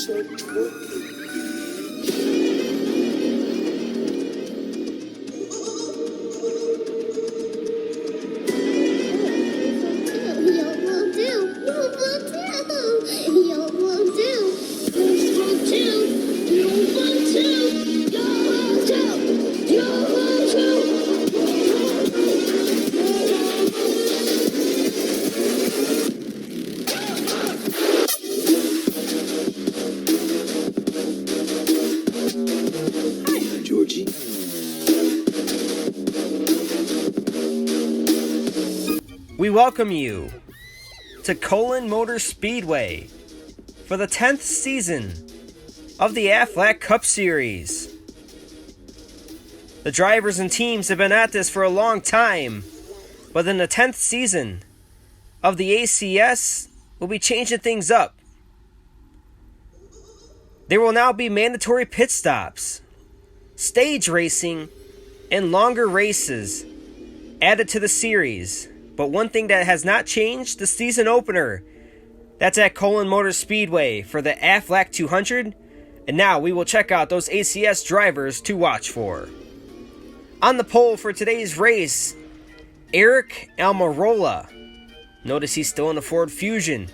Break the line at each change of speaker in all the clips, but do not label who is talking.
so torpid. Georgie.
We welcome you to Colon Motor Speedway for the 10th season of the Aflac Cup Series. The drivers and teams have been at this for a long time, but in the 10th season of the ACS, we'll be changing things up. There will now be mandatory pit stops, stage racing, and longer races added to the series. But one thing that has not changed, the season opener. That's at Colon Motor Speedway for the Aflac 200. And now we will check out those ACS drivers to watch for. On the pole for today's race, Eric Almirola. Notice he's still in the Ford Fusion.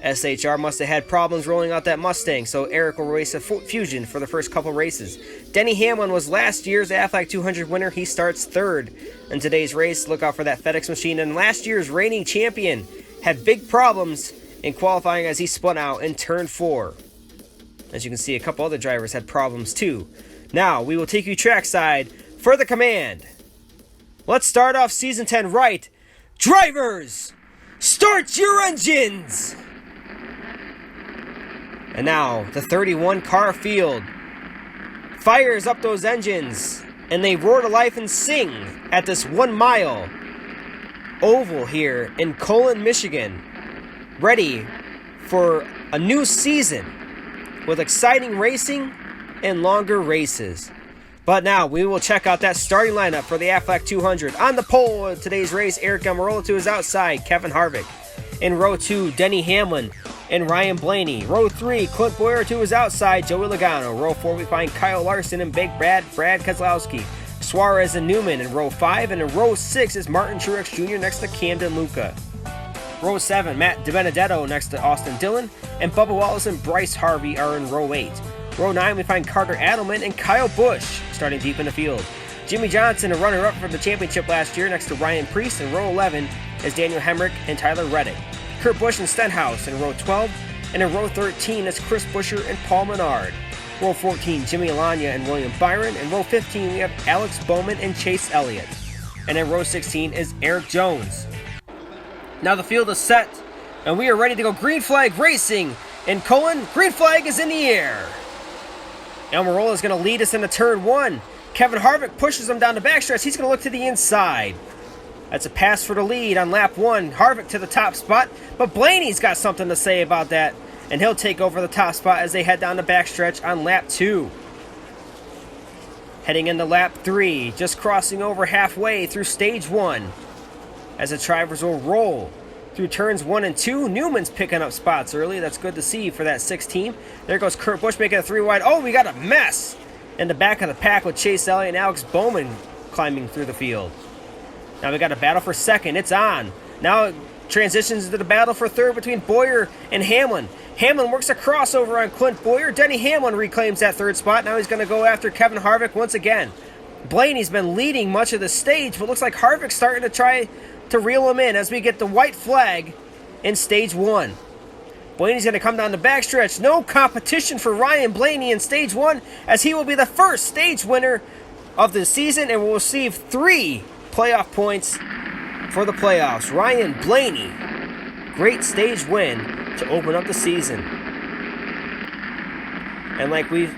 SHR must have had problems rolling out that Mustang, so Eric will race a Fusion for the first couple races. Denny Hamlin was last year's Aflac 200 winner. He starts third in today's race. Look out for that FedEx machine. And last year's reigning champion had big problems in qualifying as he spun out in turn 4. As you can see, a couple other drivers had problems too. Now, we will take you trackside for the command. Let's start off Season 10 right. Drivers, start your engines! And now, the 31 car field fires up those engines, and they roar to life and sing at this 1 mile oval here in Colon, Michigan, ready for a new season with exciting racing and longer races. But now, we will check out that starting lineup for the Aflac 200. On the pole of today's race, Eric Almirola to his outside, Kevin Harvick. In row 2, Denny Hamlin and Ryan Blaney. Row 3, Clint Boyer to his outside, Joey Logano. Row 4, we find Kyle Larson and Big Brad Keselowski. Suarez and Newman in row 5. And in row 6 is Martin Truex Jr. next to Camden Luca. Row 7, Matt DiBenedetto next to Austin Dillon. And Bubba Wallace and Bryce Harvey are in row 8. Row 9, we find Carter Adelman and Kyle Busch starting deep in the field. Jimmy Johnson, a runner-up for the championship last year, next to Ryan Preece. In row 11 is Daniel Hemrick and Tyler Reddick. Kurt Busch and Stenhouse in row 12, and in row 13 is Chris Buescher and Paul Menard. Row 14, Jimmy Alanya and William Byron. In row 15, we have Alex Bowman and Chase Elliott. And in row 16 is Eric Jones. Now the field is set, and we are ready to go green flag racing. In Colon, green flag is in the air. Almirola is going to lead us into turn 1. Kevin Harvick pushes him down the backstretch. He's going to look to the inside. That's a pass for the lead on lap 1. Harvick to the top spot, but Blaney's got something to say about that, and he'll take over the top spot as they head down the backstretch on lap 2. Heading into lap 3, just crossing over halfway through stage 1. As the drivers will roll through turns 1 and 2, Newman's picking up spots early. That's good to see for that 6 team. There goes Kurt Busch making a 3 wide. Oh, we got a mess in the back of the pack with Chase Elliott and Alex Bowman climbing through the field. Now we got a battle for second. It's on. Now it transitions to the battle for third between Boyer and Hamlin. Hamlin works a crossover on Clint Boyer. Denny Hamlin reclaims that third spot. Now he's going to go after Kevin Harvick once again. Blaney's been leading much of the stage, but looks like Harvick's starting to try to reel him in as we get the white flag in stage 1. Blaney's going to come down the backstretch. No competition for Ryan Blaney in stage 1, as he will be the first stage winner of the season and will receive 3 playoff points for the playoffs. Ryan Blaney, great stage win to open up the season. And like we've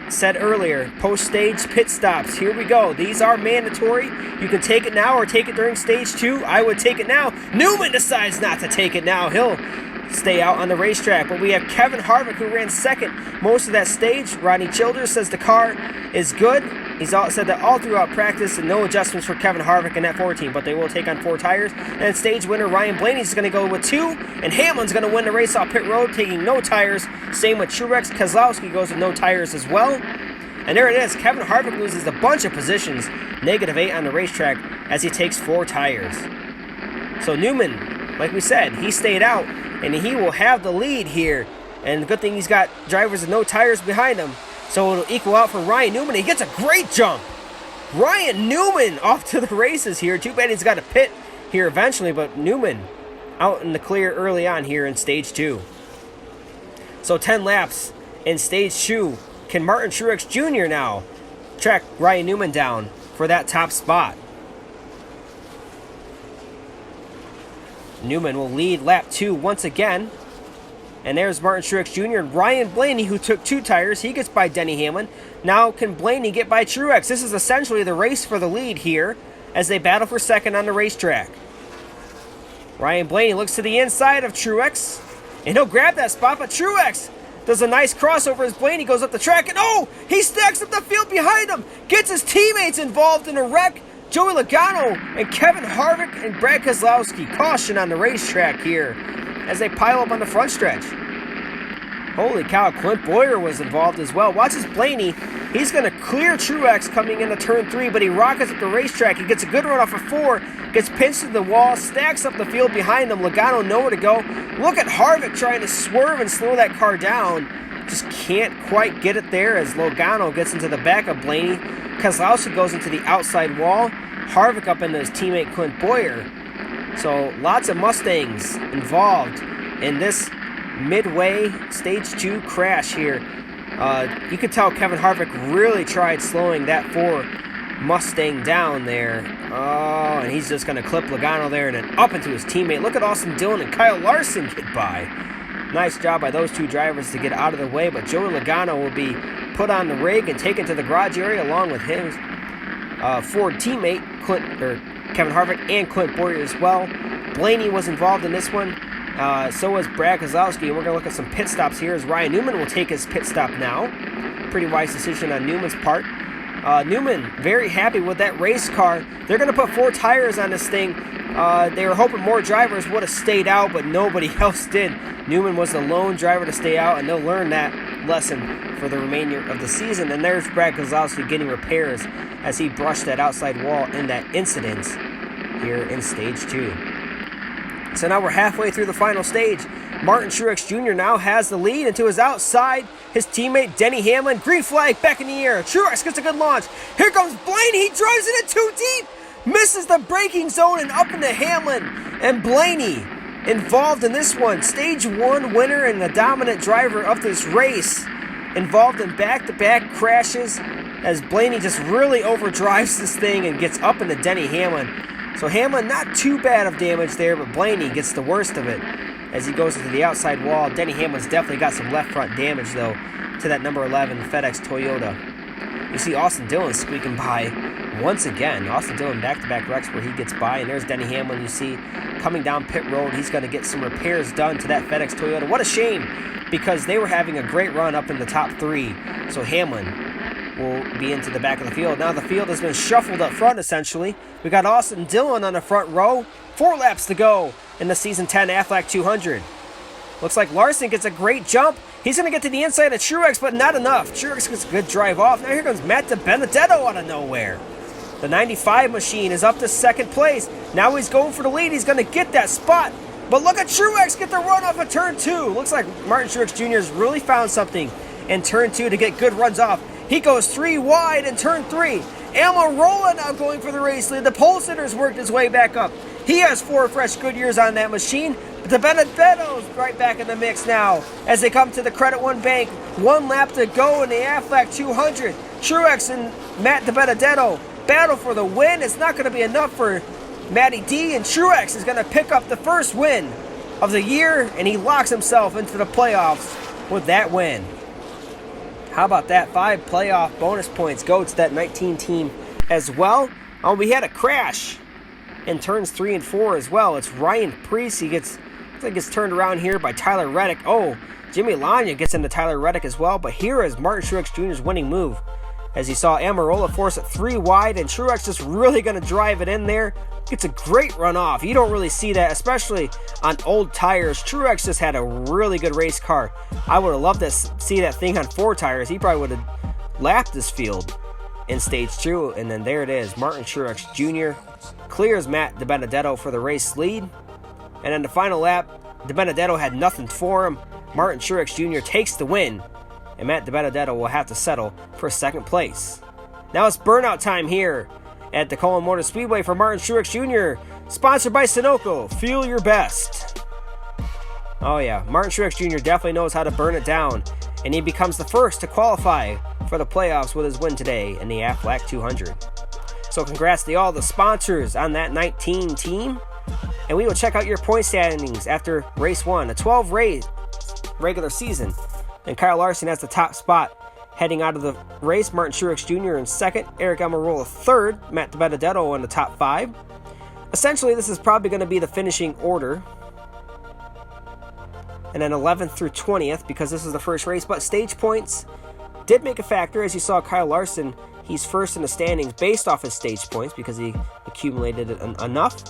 said earlier, post-stage pit stops. Here we go. These are mandatory. You can take it now or take it during stage 2. I would take it now. Newman decides not to take it now. He'll stay out on the racetrack. But we have Kevin Harvick, who ran second most of that stage. Rodney Childers says the car is good. He's said that all throughout practice and no adjustments for Kevin Harvick in that 14, but they will take on 4 tires. And stage winner Ryan Blaney is going to go with 2, and Hamlin's going to win the race off pit road, taking no tires. Same with Truex. Keselowski goes with no tires as well. And there it is. Kevin Harvick loses a bunch of positions, -8 on the racetrack, as he takes 4 tires. So Newman, like we said, he stayed out, and he will have the lead here. And the good thing he's got drivers with no tires behind him, so it'll equal out for Ryan Newman. He gets a great jump. Ryan Newman off to the races here. Too bad he's got to pit here eventually, but Newman out in the clear early on here in stage 2. So 10 laps in stage 2. Can Martin Truex Jr. now track Ryan Newman down for that top spot? Newman will lead lap 2 once again. And there's Martin Truex Jr. and Ryan Blaney, who took 2 tires. He gets by Denny Hamlin. Now can Blaney get by Truex? This is essentially the race for the lead here as they battle for second on the racetrack. Ryan Blaney looks to the inside of Truex, and he'll grab that spot, but Truex does a nice crossover as Blaney goes up the track, and oh, he stacks up the field behind him, gets his teammates involved in a wreck. Joey Logano and Kevin Harvick and Brad Keselowski, caution on the racetrack here as they pile up on the front stretch. Holy cow, Clint Boyer was involved as well. Watch this Blaney. He's going to clear Truex coming into turn 3, but he rockets up the racetrack. He gets a good run off of 4, gets pinched to the wall, stacks up the field behind him. Logano nowhere to go. Look at Harvick trying to swerve and slow that car down. Just can't quite get it there as Logano gets into the back of Blaney. Keselowski goes into the outside wall. Harvick up into his teammate Clint Boyer. So lots of Mustangs involved in this midway stage 2 crash here. You could tell Kevin Harvick really tried slowing that 4 Mustang down there. Oh, and he's just going to clip Logano there and then up into his teammate. Look at Austin Dillon and Kyle Larson get by. Nice job by those 2 drivers to get out of the way, but Joey Logano will be put on the rig and taken to the garage area along with his Ford teammate Kevin Harvick and Clint Boyer as well. Blaney was involved in this one. So was Brad Keselowski. And we're going to look at some pit stops here as Ryan Newman will take his pit stop now. Pretty wise decision on Newman's part. Newman very happy with that race car. They're going to put 4 tires on this thing. They were hoping more drivers would have stayed out, but nobody else did. Newman was the lone driver to stay out, and they'll learn that lesson for the remainder of the season. And there's Brad Keselowski getting repairs as he brushed that outside wall in that incident here in stage 2. So now we're halfway through the final stage. Martin Truex Jr. now has the lead, and to his outside, his teammate Denny Hamlin. Green flag back in the air. Truex gets a good launch. Here comes Blaney. He drives it in too deep. Misses the braking zone and up into Hamlin. And Blaney involved in this one. Stage 1 winner and the dominant driver of this race. Involved in back-to-back crashes as Blaney just really overdrives this thing and gets up into Denny Hamlin. So Hamlin, not too bad of damage there, but Blaney gets the worst of it as he goes into the outside wall. Denny Hamlin's definitely got some left front damage, though, to that number 11 FedEx Toyota. You see Austin Dillon squeaking by once again. Austin Dillon back-to-back wrecks where he gets by, and there's Denny Hamlin, you see, coming down pit road. He's going to get some repairs done to that FedEx Toyota. What a shame, because they were having a great run up in the top 3. So Hamlin will be into the back of the field. Now the field has been shuffled up front, essentially. We got Austin Dillon on the front row. 4 laps to go in the Season 10 Aflac 200. Looks like Larson gets a great jump. He's going to get to the inside of Truex, but not enough. Truex gets a good drive off. Now here comes Matt DiBenedetto out of nowhere. The 95 machine is up to second place. Now he's going for the lead. He's going to get that spot. But look at Truex get the run off of turn 2. Looks like Martin Truex Jr. has really found something in turn 2 to get good runs off. He goes 3 wide in turn 3. Almirola now going for the race lead. The pole sitter's worked his way back up. He has 4 fresh Goodyears on that machine. But DiBenedetto's right back in the mix now as they come to the Credit One Bank. 1 lap to go in the Aflac 200. Truex and Matt DiBenedetto battle for the win. It's not going to be enough for Matty D, and Truex is going to pick up the first win of the year, and he locks himself into the playoffs with that win. How about that? 5 playoff bonus points go to that 19 team as well. We had a crash in turns 3 and 4 as well. It's Ryan Preece. Looks like gets turned around here by Tyler Reddick. Oh, Jimmy Lanya gets into Tyler Reddick as well. But here is Martin Truex Jr.'s winning move as you saw Amarola force it 3 wide, and Truex just really going to drive it in there. Gets a great runoff. You don't really see that, especially on old tires. Truex just had a really good race car. I would have loved to see that thing on 4 tires. He probably would have lapped this field in stage 2, and then there it is. Martin Truex Jr. clears Matt DiBenedetto for the race lead, and in the final lap, DiBenedetto had nothing for him. Martin Truex Jr. takes the win, and Matt DiBenedetto will have to settle for 2nd place. Now it's burnout time here at the Colon Motor Speedway for Martin Truex Jr., sponsored by Sunoco. Feel your best. Oh yeah, Martin Truex Jr. definitely knows how to burn it down, and he becomes the first to qualify for the playoffs with his win today in the Aflac 200. So congrats to all the sponsors on that 19 team, and we will check out your point standings after race 1, a 12-race regular season, and Kyle Larson has the top spot. Heading out of the race, Martin Truex Jr. in 2nd, Eric Almirola 3rd, Matt DiBenedetto in the top 5. Essentially, this is probably going to be the finishing order. And then 11th through 20th, because this is the first race. But stage points did make a factor. As you saw, Kyle Larson, he's first in the standings based off his stage points because he accumulated enough.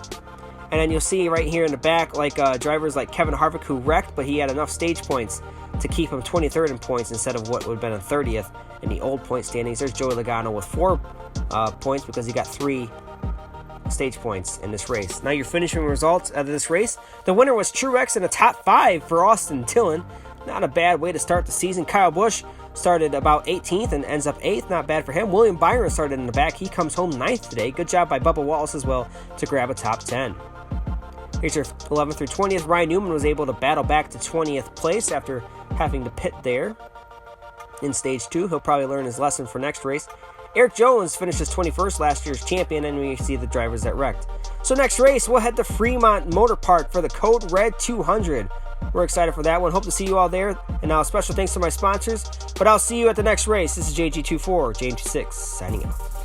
And then you'll see right here in the back, like drivers like Kevin Harvick, who wrecked, but he had enough stage points to keep him 23rd in points instead of what would have been in 30th in the old point standings. There's Joey Logano with 4 points because he got 3 stage points in this race. Now your finishing results out of this race. The winner was Truex in the top 5 for Austin Dillon. Not a bad way to start the season. Kyle Busch started about 18th and ends up 8th. Not bad for him. William Byron started in the back. He comes home 9th today. Good job by Bubba Wallace as well to grab a top 10. Here's your 11th through 20th. Ryan Newman was able to battle back to 20th place after having to pit there in stage 2. He'll probably learn his lesson for next race. Eric Jones finishes 21st, last year's champion, and we see the drivers that wrecked. So next race, we'll head to Fremont Motor Park for the Code Red 200. We're excited for that one. Hope to see you all there. And now special thanks to my sponsors, but I'll see you at the next race. This is JG24, James 26, signing out.